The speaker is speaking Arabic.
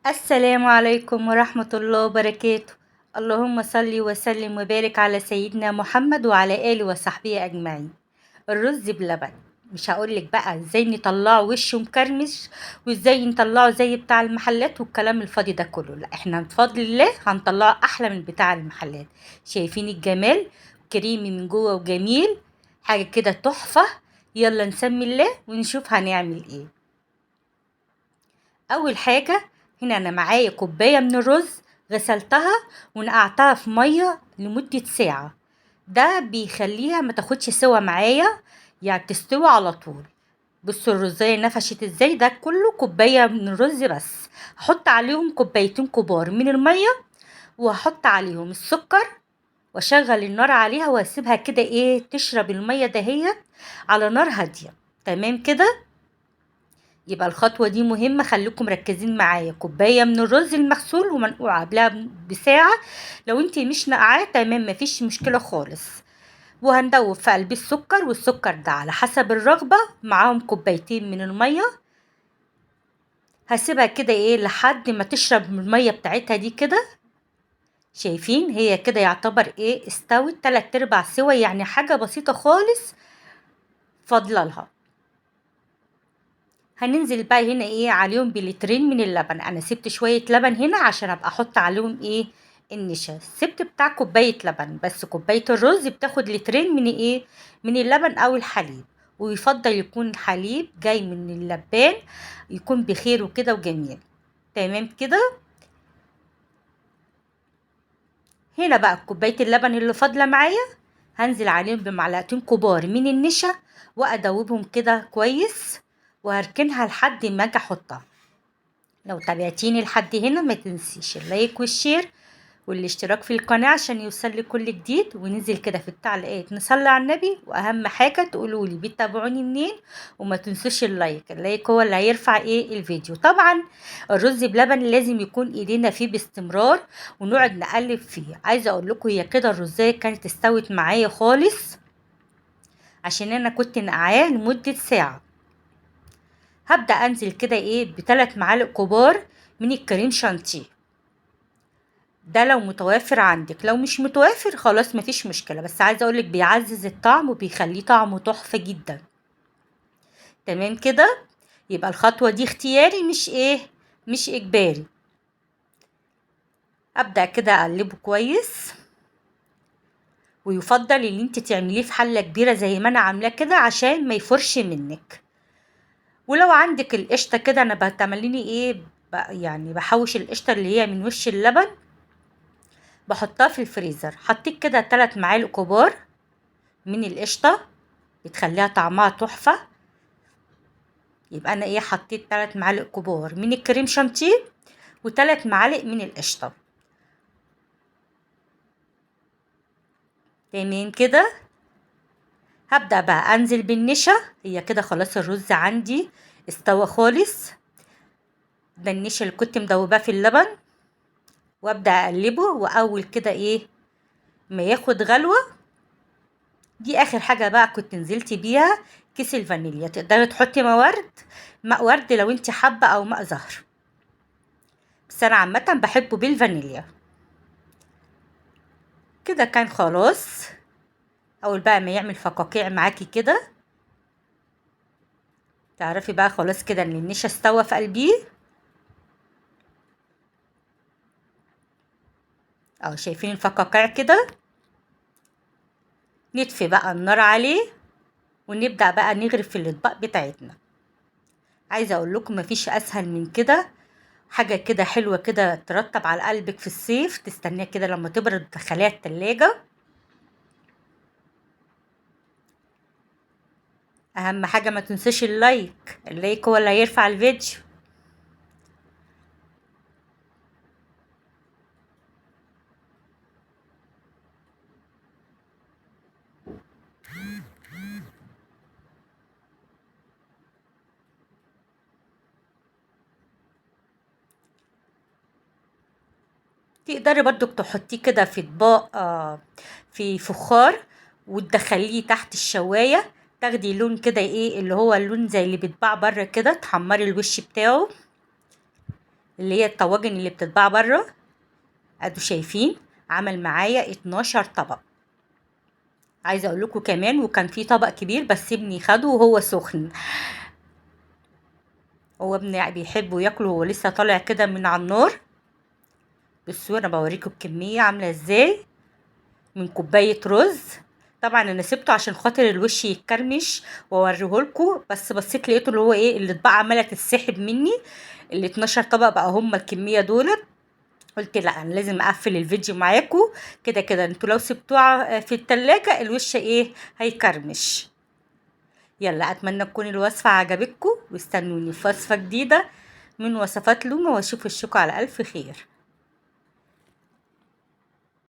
السلام عليكم ورحمة الله وبركاته. اللهم صل وسلم وبارك على سيدنا محمد وعلى آله وصحبه أجمعين. الرز بلبن. مش هقولك بقى ازاي نطلعه وشه مكرمش وازاي نطلعه زي بتاع المحلات والكلام الفاضي ده كله. لا، احنا بفضل الله هنطلعه احلى من بتاع المحلات. شايفين الجمال؟ كريمي من جوه وجميل، حاجة كده تحفة. يلا نسمي الله ونشوف هنعمل ايه. اول حاجه، هنا انا معايا كوبايه من الرز، غسلتها ونقعتها في ميه لمده ساعه. ده بيخليها ما تاخدش سوا معايا، يعني تستوي على طول. بصوا الرزايه نفشت ازاي، ده كله كوبايه من الرز بس. هحط عليهم كوبايتين كبار من الميه، وهحط عليهم السكر، واشغل النار عليها واسيبها كده تشرب الميه دهيت على نار هاديه. تمام كده. يبقى الخطوة دي مهمة، خليكم مركزين معايا. كوباية من الرز المغسول ومنقوع قبلها بساعة. لو انتي مش نقعاه تمام، مفيش مشكلة خالص. وهندوب في قلب السكر، والسكر ده على حسب الرغبة، معاهم كوبايتين من المية. هسيبها كده لحد ما تشرب من المية بتاعتها دي كده. شايفين هي كده يعتبر استوت 3/4 سوا، يعني حاجة بسيطة خالص فاضلة. هننزل بقى هنا عليهم بلترين من اللبن. انا سبت شوية لبن هنا عشان ابقى احط عليهم النشا. سبت بتاع كوباية لبن بس. كوباية الرز بتاخد لترين من من اللبن او الحليب. ويفضل يكون حليب جاي من اللبان، يكون بخير وكده وجميل. تمام كده. هنا بقى كوباية اللبن اللي فاضلة معايا، هنزل عليهم بمعلقتين كبار من النشا، وادوبهم كده كويس، وهركنها لحد ما اجي احطها. لو تابعتيني لحد هنا ما تنسيش اللايك والشير والاشتراك في القناة عشان يوصل كل جديد. وننزل كده في التعليقات نصلي على النبي، واهم حاجة تقولولي بتتابعوني منين. وما تنسوش اللايك هو اللي هيرفع الفيديو طبعا. الرز بلبن لازم يكون ايدينا فيه باستمرار، ونقعد نقلب فيه. عايزة اقول لكم هي كده الرزاية كانت استوت معايا خالص، عشان انا كنت نقعاه لمدة ساعة. هبدأ انزل كده ب3 معالق كبار من الكريم شانتيه. ده لو متوافر عندك، لو مش متوافر خلاص مفيش مشكلة، بس عايزة اقولك بيعزز الطعم وبيخليه طعمه تحفة جدا. تمام كده. يبقى الخطوة دي اختياري، مش اجباري. ابدأ كده اقلبه كويس، ويفضل ان انت تعمليه في حلة كبيرة زي ما انا عاملاه كده عشان ما يفرش منك. ولو عندك القشطة كده، انا بتعمليني يعني بحوش القشطة اللي هي من وش اللبن، بحطها في الفريزر. حطيت كده 3 معالق كبار من القشطة، بتخليها طعمها تحفة. يبقى انا حطيت 3 معالق كبار من الكريم شانتيه، و3 معالق من القشطة. تمام كده. هبدأ بقى انزل بالنشا. هي كده خلاص الرز عندي استوى خالص. ده النشا اللي كنت مدوباه في اللبن، وابدأ اقلبه. واول كده ما ياخد غلوة، دي اخر حاجة بقى كنت نزلت بيها كيس الفانيليا. تقدري تحطي ماء ورد لو انت حابة، او ماء زهر، بس انا عامة بحبه بالفانيليا. كده كان خلاص. اول بقى ما يعمل فقاقيع معاكي كده، تعرفي بقى خلاص كده ان النشا استوى في قلبيه. اهو شايفين الفقاقيع كده. نطفي بقى النار عليه، ونبدأ بقى نغرف في الاطباق بتاعتنا. عايزه اقول لكم مفيش اسهل من كده. حاجه كده حلوه كده ترطب على قلبك في الصيف، تستناها كده لما تبرد تدخليها التلاجة. اهم حاجه ما تنسوش اللايك هو اللي هيرفع الفيديو. تقدري برضك تحطيه كده في اطباق، في فخار، وتدخليه تحت الشوايه. تاخدي لون كده اللي هو اللون زي اللي بيتباع بره كده، تحمري الوش بتاعه. اللي هي الطواجن اللي بتتباع بره. ادوا شايفين عمل معايا 12 طبق. عايزه اقول لكم كمان وكان في طبق كبير بس ابني خده وهو سخن. هو ابني بيحبه ياكله وهو لسه طالع كده من على النار. بصوا انا بوريكم الكميه عامله ازاي من كوبايه رز. طبعا انا سبته عشان خاطر الوش يتكرمش واوريهولكم، بس بصيت لقيته اللي هو ايه الاطباق عماله تتسحب مني. ال 12 طبق بقى هم الكميه دولت. قلت لا انا لازم اقفل الفيديو معاكم. كده كده انتوا لو سبتوه في التلاجة الوش ايه هيكرمش. يلا اتمنى تكون الوصفه عجبتكم واستنوني في وصفه جديده من وصفات لومه، واشوف وشكم على الف خير.